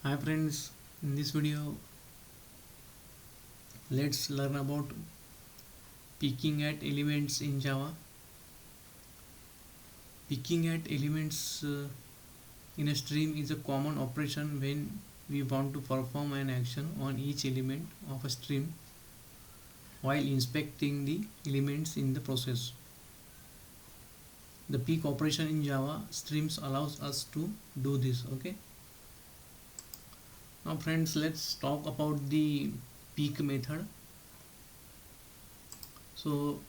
Hi friends, in this video let's learn about picking at elements in Java. Picking at elements in a stream is a common operation when we want to perform an action on each element of a stream while inspecting the elements in the process. The pick operation in Java streams allows us to do this. Okay. Now friends, let's talk about the pick method. So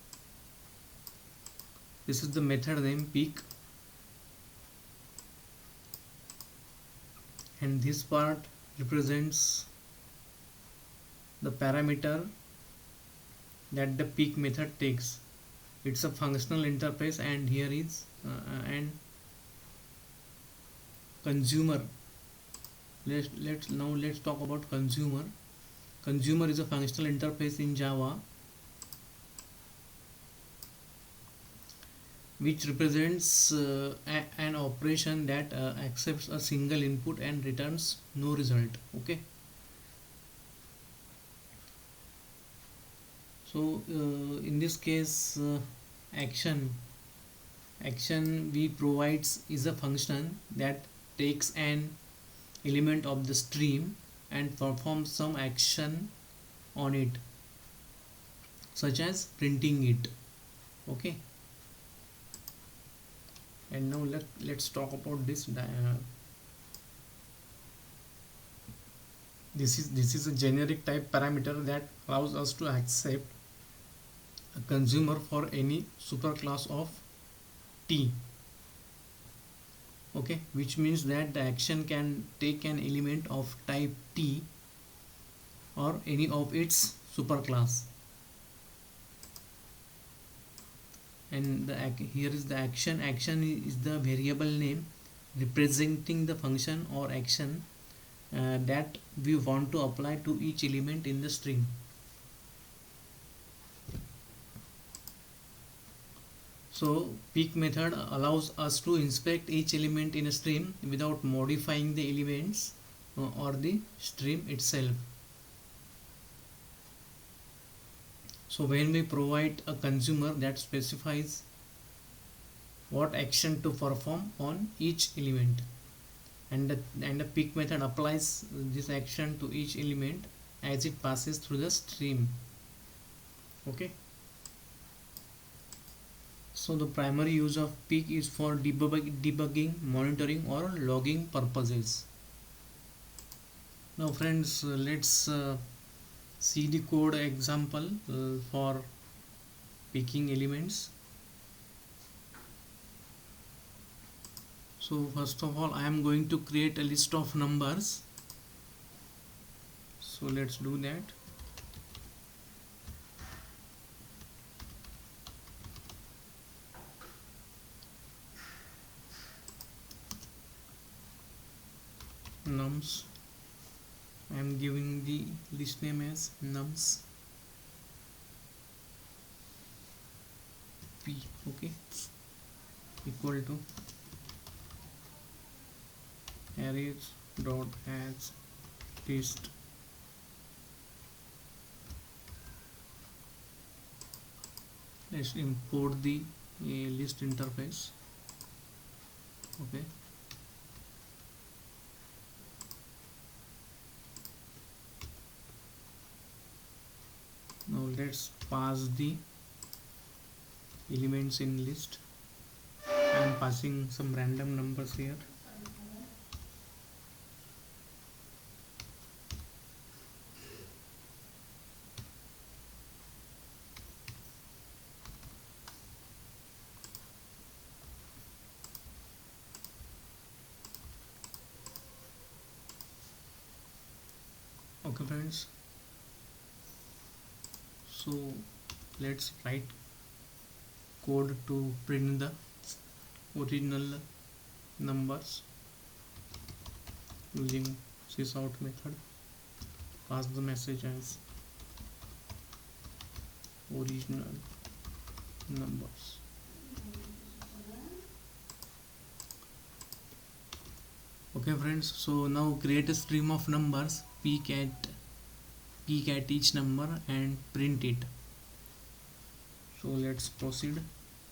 this is the method name pick, and this part represents the parameter that the pick method takes. It's a functional interface, and here is and consumer. Let's talk about consumer. Consumer is a functional interface in Java which represents an operation that accepts a single input and returns no result. Okay. So in this case, action we provides is a function that takes an element of the stream and performs some action on it, such as printing it. Okay. And now let's talk about this. This is a generic type parameter that allows us to accept a consumer for any superclass of T. Okay, which means that the action can take an element of type T or any of its superclass. And here is the action. Action is the variable name representing the function or action that we want to apply to each element in the string. So pick method allows us to inspect each element in a stream without modifying the elements or the stream itself. So when we provide a consumer that specifies what action to perform on each element, and the pick method applies this action to each element as it passes through the stream. Okay. So the primary use of pick is for debugging, monitoring or logging purposes. Now friends, let's see the code example for picking elements. So first of all, I am going to create a list of numbers. So let's do that. Nums. I am giving the list name as nums p. Okay, equal to arrays dot adds list. Let's import the list interface. Okay. Now let's pass the elements in list. I am passing some random numbers here. Okay friends, so let's write code to print the original numbers using sysout method. Pass the message as original numbers. Okay friends, so now create a stream of numbers, peek at each number and print it. So let's proceed.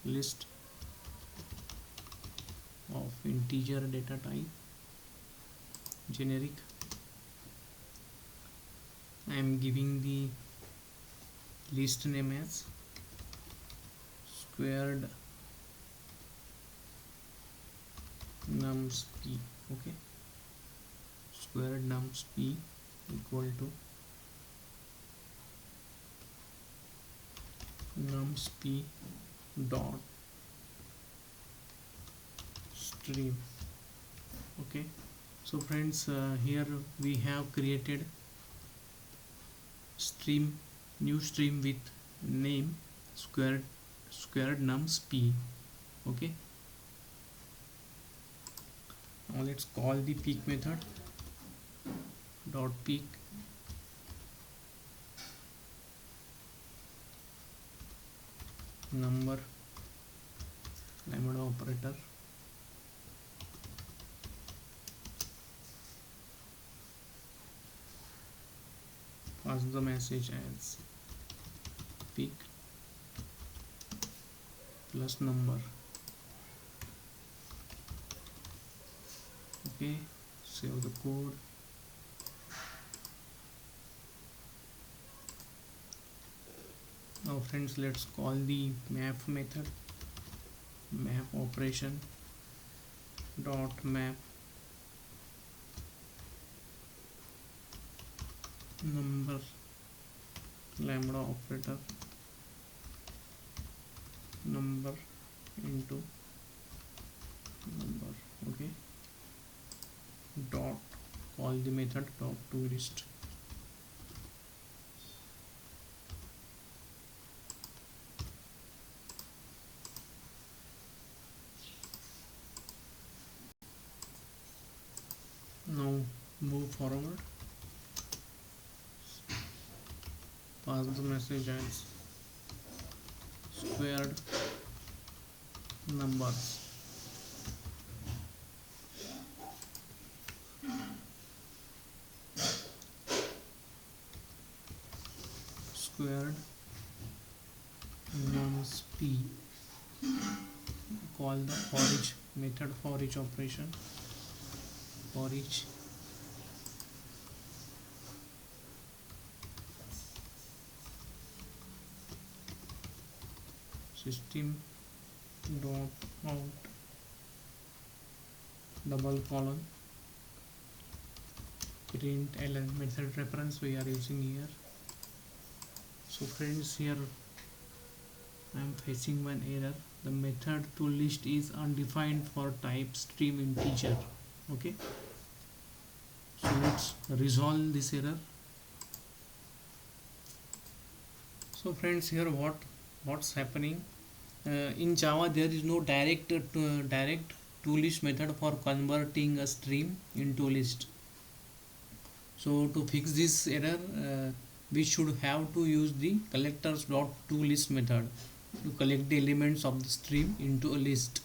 List of integer data type generic. I am giving the list name as squared nums p. Okay, squared nums p equal to nums p dot stream. Okay, so friends, here we have created stream, new stream with name squared nums p. Okay, now let's call the peek method dot peek number lambda operator pass the message as peek plus number. Okay, save the code. Now friends, let's call the map method, map operation dot map number lambda operator number into number. Okay, dot call the method dot toList. Now move forward, pass the message as squared numbers. Squared nums p. Call the for each method, for each operation, for each system dot out double colon print ln method reference we are using here. So friends, here I am facing one error. The method toList is undefined for type stream integer. Okay, so let's resolve this error. So friends, here what's happening, in Java there is no direct toList method for converting a stream into list. So to fix this error, we should have to use the collectors.toList method to collect the elements of the stream into a list.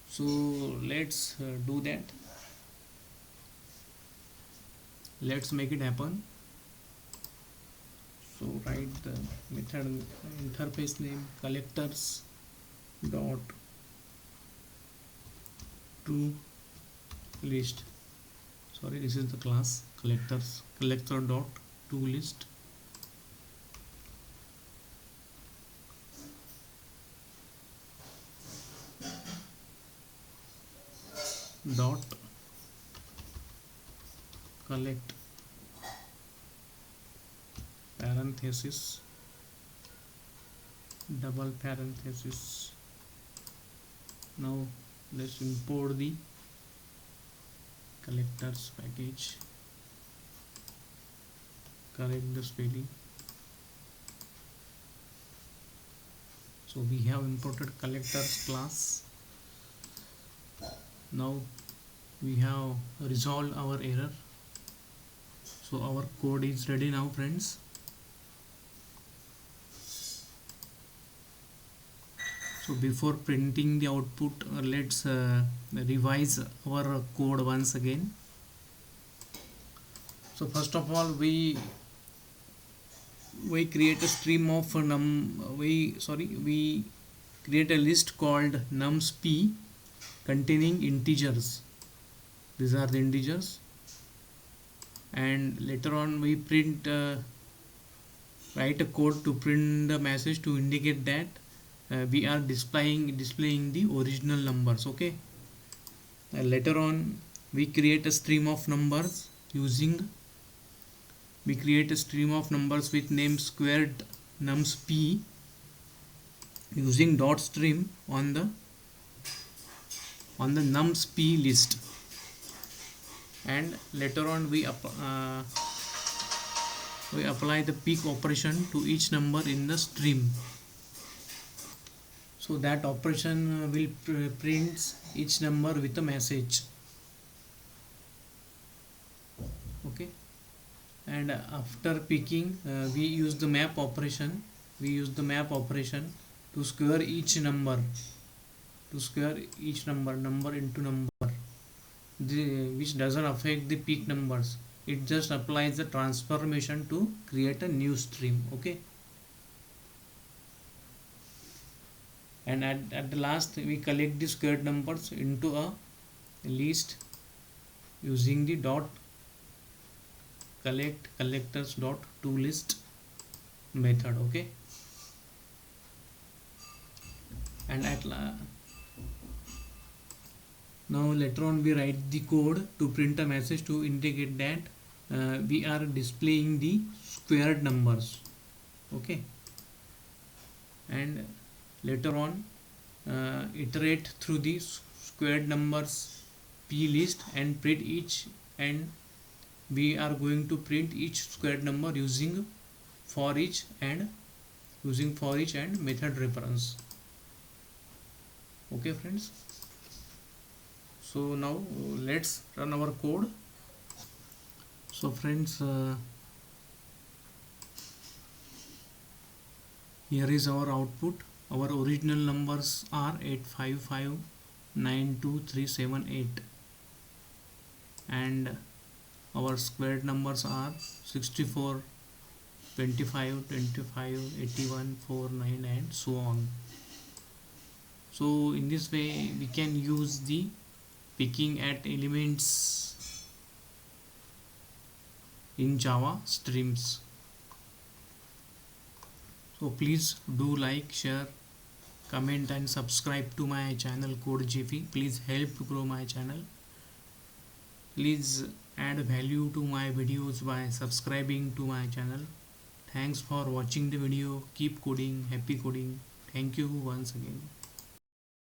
So let's do that. Let's make it happen. So write the method interface name collectors dot to list. Sorry, this is the class collector dot to list. Dot collect parenthesis double parenthesis. Now let's import the collectors package, correct the spelling. So we have imported collectors class. Now we have resolved our error. So our code is ready now, friends. So before printing the output, let's revise our code once again. So first of all, we create a stream of we create a list called nums_p containing integers. These are the integers, and later on we write a code to print the message to indicate that we are displaying the original numbers. Okay, and later on we create a stream of numbers with name squared nums_p using dot stream on the nums_p list, and later on we apply the pick operation to each number in the stream. So that operation will print each number with a message. Okay, and after picking we use the map operation to square each number into number, which doesn't affect the peak numbers. It just applies the transformation to create a new stream. Okay, and at the last we collect the squared numbers into a list using the dot collectors dot toList method. Okay, and now later on we write the code to print a message to indicate that we are displaying the squared numbers. Okay, and later on iterate through the squared numbers p list and print each, and we are going to print each squared number using for each and method reference. Okay friends, so now let's run our code. So friends, here is our output. Our original numbers are 8559238, and our squared numbers are 64, 25, 25, 81, 49, and so on. So in this way we can use the picking at elements in Java streams. So please do like, share, comment and subscribe to my channel Code GP. Please help to grow my channel. Please add value to my videos by subscribing to my channel. Thanks for watching the video. Keep coding. Happy coding. Thank you once again.